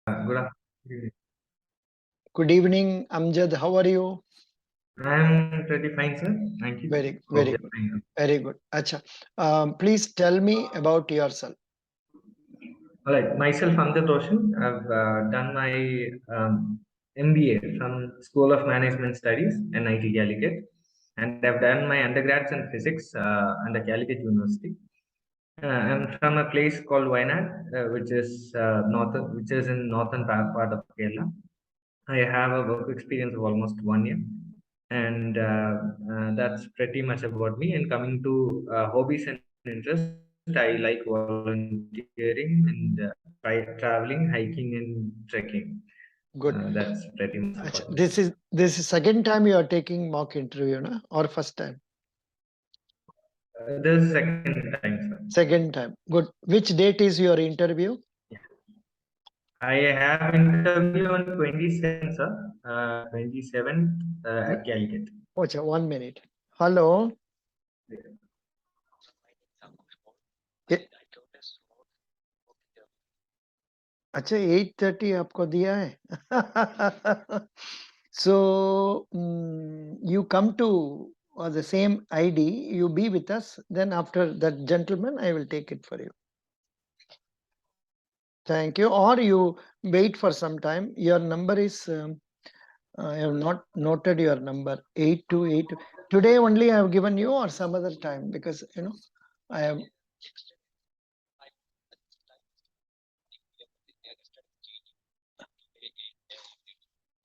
Good afternoon. Good evening, Amjad. How are you? I'm pretty fine, sir. Thank you. Very Hope you're good. fine. Very good. Acha. Please tell me about yourself. All right. Myself, Amjad Roshan. I've done my MBA from School of Management Studies, NIT Calicut, and I've done my undergrads in physics under Calicut University. I'm from a place called Wayanad, which is in northern part of Kerala. I have a work experience of almost 1 year, and that's pretty much about me. And coming to hobbies and interests, I like volunteering and traveling, hiking, and trekking. Good. That's pretty much Acha. about me. This is second time you are taking mock interview, no? Or first time? This is second time, sir. Second time. Good. Which date is your interview? I have interview on 27th, sir. 27th at Calicut. Acha, 1 minute. Hello. अच्छा 8:30 आपको दिया है so you come to the same ID, you be with us, then after that gentleman I will take it for you. Thank you. Or you wait for some time. Your number is I have not noted your number 828. Today only I have given you, or some other time, because I have.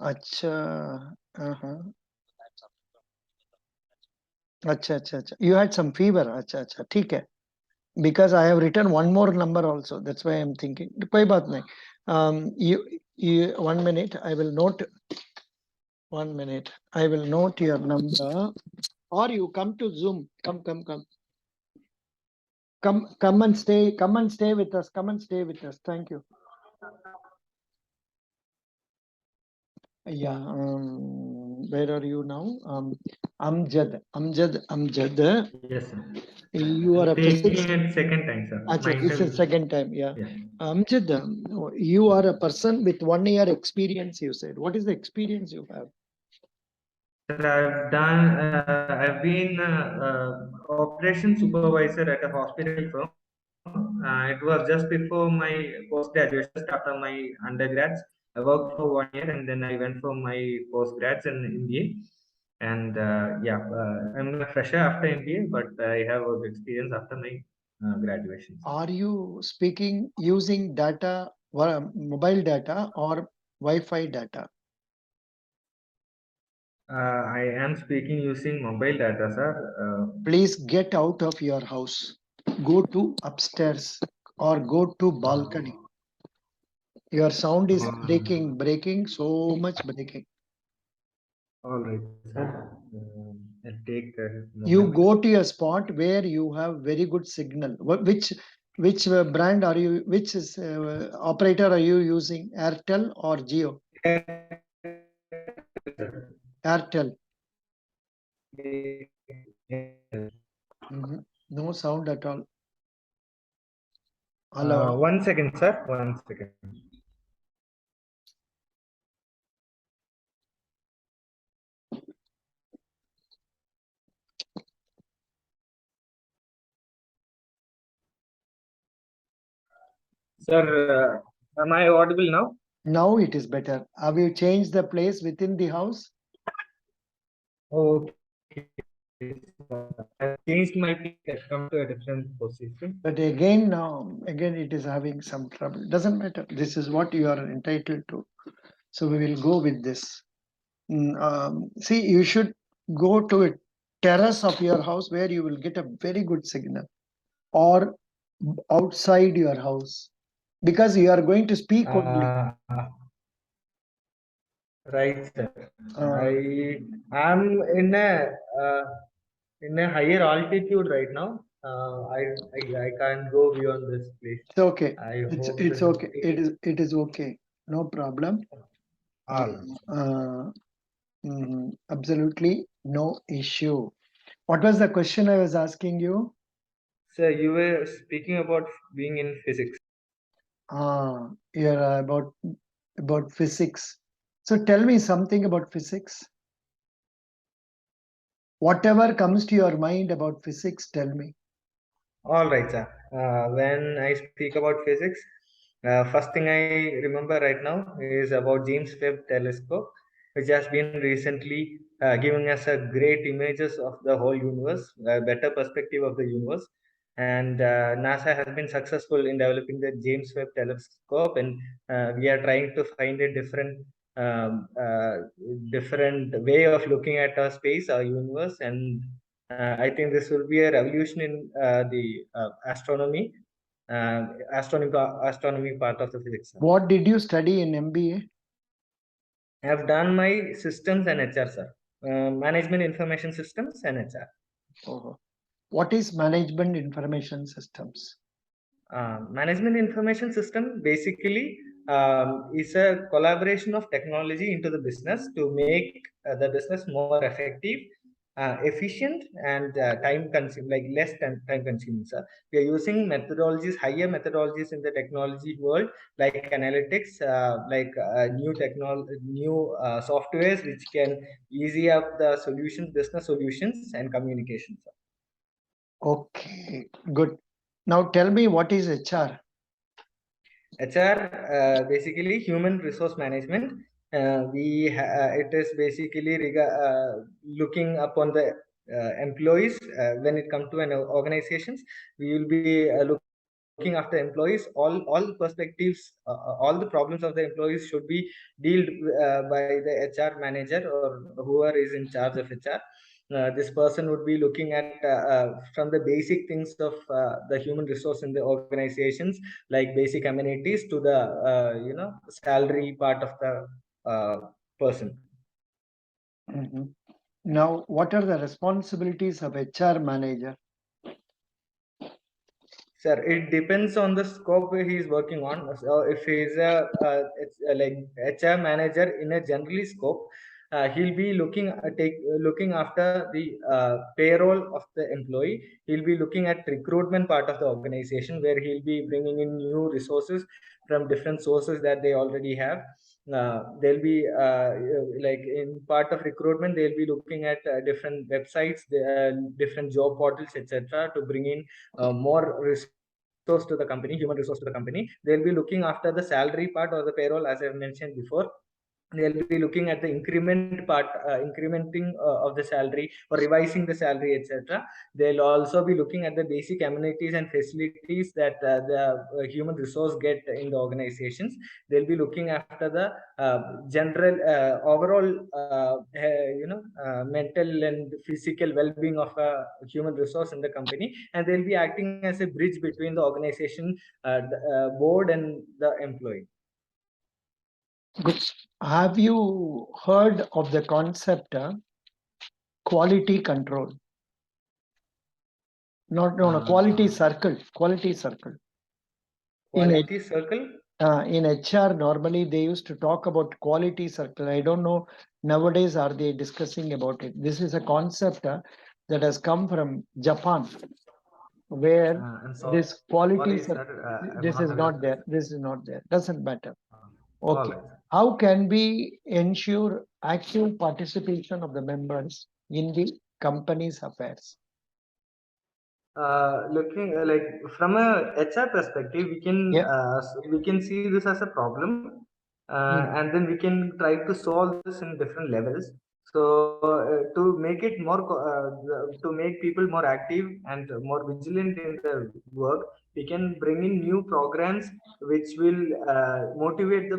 Acha. Acha. You had some fever. Acha. ठीक है. Because I have written one more number also. That's why I'm thinking. कोई बात नहीं. You 1 minute. I will note. 1 minute. I will note your number. Or you come to Zoom. Come. Come and stay. Come and stay with us. Come and stay with us. Thank you. Yeah. Where are you now? Amjad. Yes, sir. You are a taking physics. it second time, sir. Achha, this is second time. Yeah. Yeah. Amjad, you are a person with 1 year experience. You said. What is the experience you have? Sir, I've been operation supervisor at a hospital firm. It was just before my post-graduation, just after my undergrads. I worked for 1 year and then I went for my post-grads in MBA. And I'm a fresher after MBA, but I have work experience after my graduation. Are you speaking using data, mobile data or Wi-Fi data? I am speaking using mobile data, sir. Please get out of your house. Go to upstairs or go to balcony. Your sound is breaking, so much breaking. All right, sir. I'll take a moment. You go to a spot where you have very good signal. Which brand are you? Which is operator are you using? Airtel or Jio? Airtel. No sound at all. Hello. 1 second, sir. 1 second. Sir, am I audible now? Now it is better. Have you changed the place within the house? Okay. I've changed my place. I've come to a different position. But again, it is having some trouble. Doesn't matter. This is what you are entitled to. So we will go with this. See, you should go to a terrace of your house where you will get a very good signal, or outside your house, because you are going to speak only. Right, sir. I am in a higher altitude right now. I can't go beyond this place. It's okay. It's okay. It is okay. No problem. Absolutely no issue. What was the question I was asking you? Sir, you were speaking about being in physics. You're about about physics. So tell me something about physics. Whatever comes to your mind about physics, tell me. All right, sir. When I speak about physics, first thing I remember right now is about James Webb Telescope, which has been recently giving us a great images of the whole universe, a better perspective of the universe. And NASA has been successful in developing the James Webb Telescope, and we are trying to find a um, uh, different way of looking at our space, our universe, and I think this will be a revolution in the astronomy part of the physics. What did you study in MBA? I have done my systems and HR, sir. Management information systems and HR. Oh. What is management information systems? Management information system basically is a collaboration of technology into the business to make the business more effective, efficient, and time consuming, like less time consuming. Sir, we are using methodologies, higher methodologies in the technology world, like analytics, new softwares which can easy up the solutions, business solutions, and communications. Okay, good. Now tell me, what is HR? HR, basically human resource management. It is basically looking upon the employees. When it comes to an organizations, we will be looking after employees. All perspectives, all the problems of the employees should be dealt by the HR manager or whoever is in charge of HR. This person would be looking at from the basic things of the human resource in the organizations, like basic amenities to the salary part of the person. Now, what are the responsibilities of HR manager? Sir, it depends on the scope he is working on. So if he is like HR manager in a generally scope, he'll be looking after the payroll of the employee. He'll be looking at recruitment part of the organization, where he'll be bringing in new resources from different sources that they already have. They'll be like in part of recruitment, they'll be looking at different websites, different job portals, etc., to bring in more resource to the company, human resource to the company. They'll be looking after the salary part or the payroll, as I've mentioned before. They'll be looking at the increment part, incrementing of the salary or revising the salary, etc. They'll also be looking at the basic amenities and facilities that the human resource get in the organizations. They'll be looking after the general overall mental and physical well-being of a human resource in the company, and they'll be acting as a bridge between the organization, board, and the employee. Good. Have you heard of the concept quality control? No, quality circle. Quality circle. Quality circle? In HR, normally they used to talk about quality circle. I don't know, nowadays are they discussing about it? This is a concept that has come from Japan, where this quality circle, this is not there. This is not there. Doesn't matter. Okay. Right. How can we ensure active participation of the members in the company's affairs? Looking like from a HR perspective, we can see this as a problem, and then we can try to solve this in different levels. So to make it more to make people more active and more vigilant in their work, we can bring in new programs which will motivate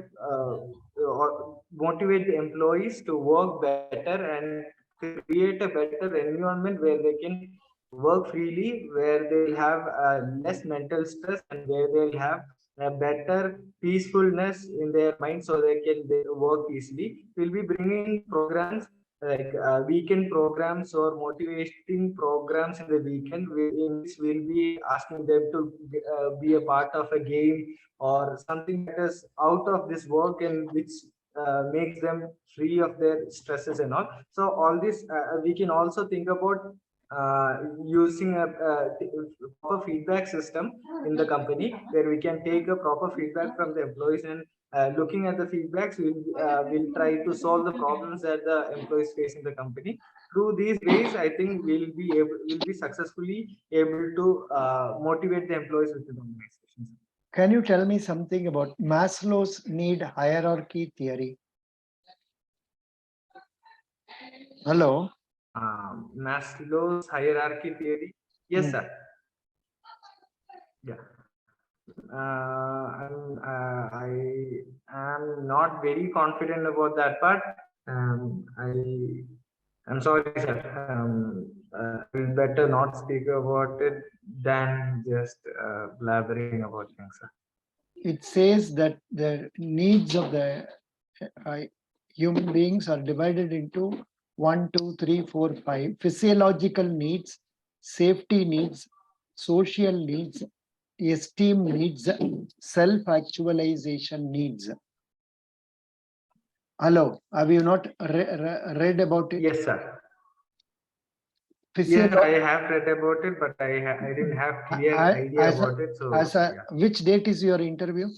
the employees to work better and create a better environment where they can work freely, where they'll have less mental stress, and where they'll have a better peacefulness in their mind, so they work easily. We'll be bringing programs like weekend programs or motivating programs in the weekend, in which we'll be asking them to be a part of a game or something that is out of this work, and which makes them free of their stresses and all. So all this we can also think about using a proper feedback system in the company, where we can take a proper feedback from the employees, and looking at the feedbacks, we'll try to solve the problems that the employees face in the company. Through these ways, I think we'll be successfully able to motivate the employees within the organizations. Can you tell me something about Maslow's need hierarchy theory? Hello. Maslow's hierarchy theory. Yes, sir. Yeah. I am not very confident about that part. I'm sorry, sir. It's better not speak about it than just blabbering about things, sir. It says that the needs of the human beings are divided into 1, 2, 3, 4, 5 physiological needs, safety needs, social needs, esteem needs, self-actualization needs. Hello, have you not read about it? Yes, sir. Yes, I have read about it, but I didn't have clear idea about it. So, which date is your interview?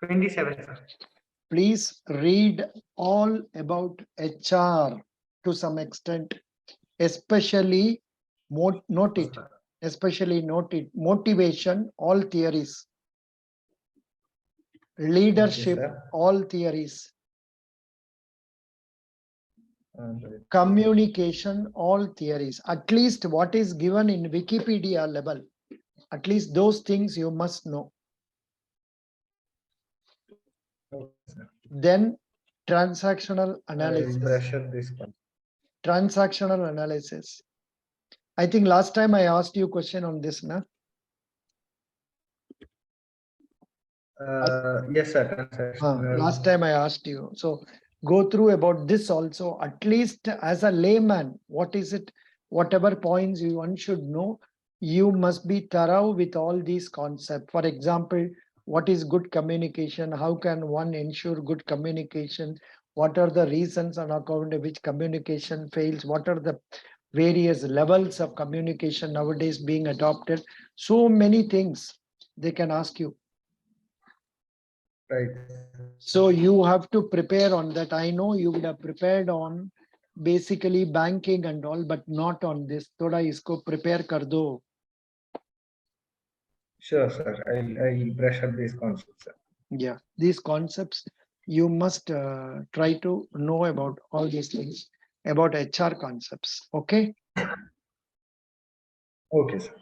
27th, sir. Please read all about HR to some extent, especially note it, motivation, all theories, leadership, all theories, communication, all theories. At least what is given in Wikipedia level, at least those things you must know. Then transactional analysis. Transactional analysis. I think last time I asked you a question on this, na? Yes, sir. Last time I asked you. So go through about this also, at least as a layman. What is it? Whatever points one should know, you must be thorough with all these concepts. For example, what is good communication? How can one ensure good communication? What are the reasons on account of which communication fails? What are the various levels of communication nowadays being adopted? So many things they can ask you. Right. So you have to prepare on that. I know you would have prepared on basically banking and all, but not on this. Thoda isko prepare kar do. Sure, sir. I'll brush up these concepts, sir. Yeah, these concepts you must try to know about all these things about HR concepts. Okay. Okay, sir.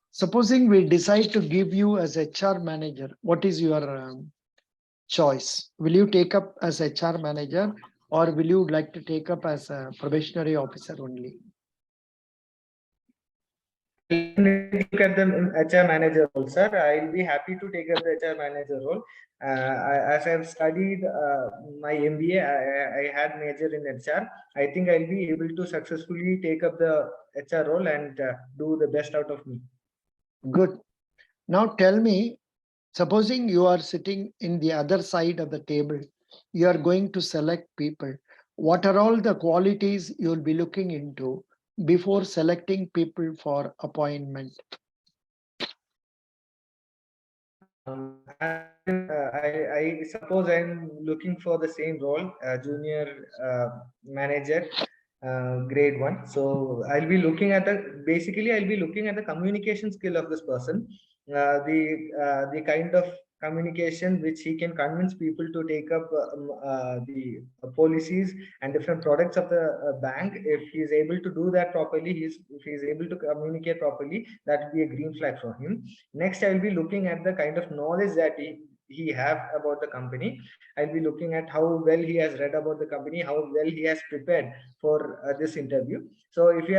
Supposing we decide to give you as HR manager, what is your choice? Will you take up as HR manager, or will you like to take up as a probationary officer only? Look at the HR manager role, sir. I'll be happy to take up the HR manager role. As I've studied my MBA, I had major in HR. I think I'll be able to successfully take up the HR role and do the best out of me. Good. Now tell me, supposing you are sitting in the other side of the table, you are going to select people. What are all the qualities you'll be looking into before selecting people for appointment? I suppose I'm looking for the same role, junior manager, grade 1. So I'll be looking at I'll be looking at the communication skill of this person, the kind of communication which he can convince people to take up the policies and different products of the bank. If he is able to do that properly, if he is able to communicate properly, that will be a green flag for him. Next, I will be looking at the kind of knowledge that he have about the company. I'll be looking at how well he has read about the company, how well he has prepared for this interview. So if he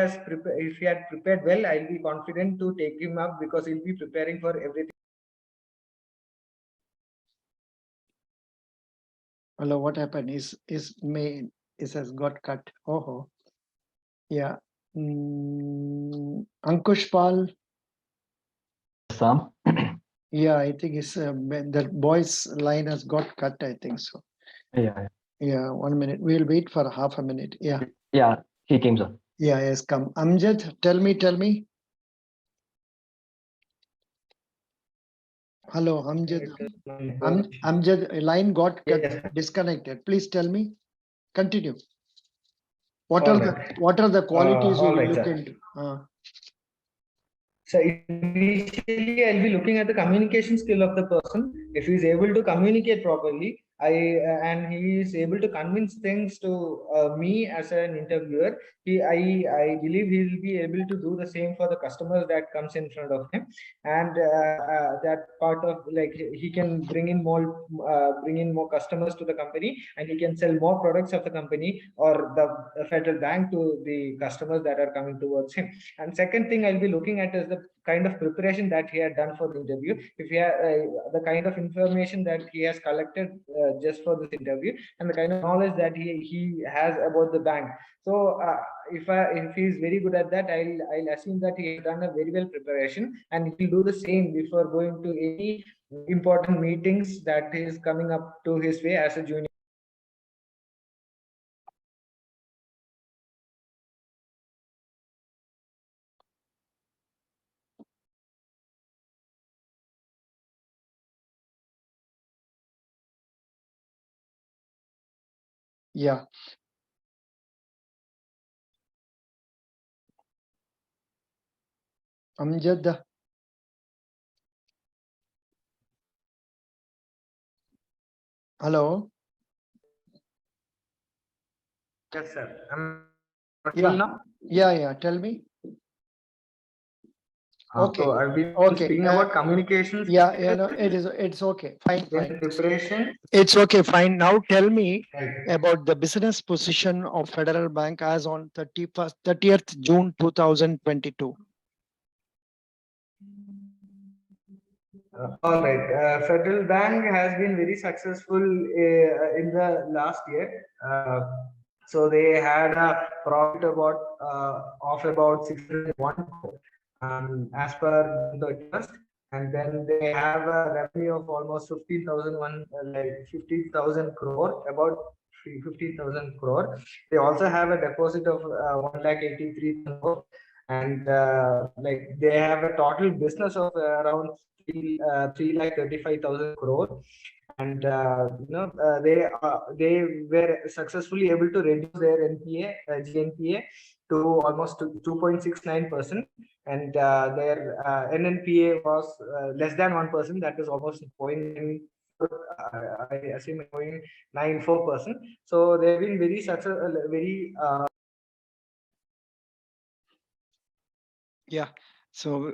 had prepared well, I'll be confident to take him up, because he'll be preparing for everything. Hello, what happened? Is has got cut. Oh, yeah. Ankush Pal. Sam. Yeah, I think it's that boy's line has got cut. I think so. Yeah. Yeah, 1 minute. We'll wait for half a minute. Yeah. Yeah, he came, sir. Yeah, yes, come. Amjad, tell me. Hello, Amjad. Amjad, line got Yes. disconnected. Please tell me. Continue. What All are right. the qualities you All will right, look sir. into? So initially, I'll be looking at the communication skill of the person. If he's able to communicate properly, and he is able to convince things to me as an interviewer, I believe he will be able to do the same for the customers that comes in front of him, and that part of like he can bring in more customers to the company, and he can sell more products of the company or the federal bank to the customers that are coming towards him. And second thing I'll be looking at is the kind of preparation that he had done for the interview. If he the kind of information that he has collected just for this interview, and the kind of knowledge that he has about the bank. So if he is very good at that, I'll assume that he has done a very well preparation, and he'll do the same before going to any important meetings that is coming up to his way as a junior. Yeah. Amjad. Hello. Yes, sir. Yeah. Now? Yeah. Tell me. Okay. So I've been Okay. speaking about communications. Yeah. No, it's okay. Fine. Preparation. It's okay. Fine. Now tell me Right. about the business position of Federal Bank as on 30th June 2022. All right. Federal Bank has been very successful in the last year. So they had a profit of about 601 crore as per the 31st, and then they have a revenue of almost 50,000 crore, about 50,000 crore. They also have a deposit of 1,83,000 crore, and like they have a total business of around 3,35,000 crore, and they were successfully able to reduce their NPA GNPA to almost 2.69%, and their NNPA was less than 1%, that is almost 0.9. I assume 0.94%. So they've been very successful, very. Yeah. So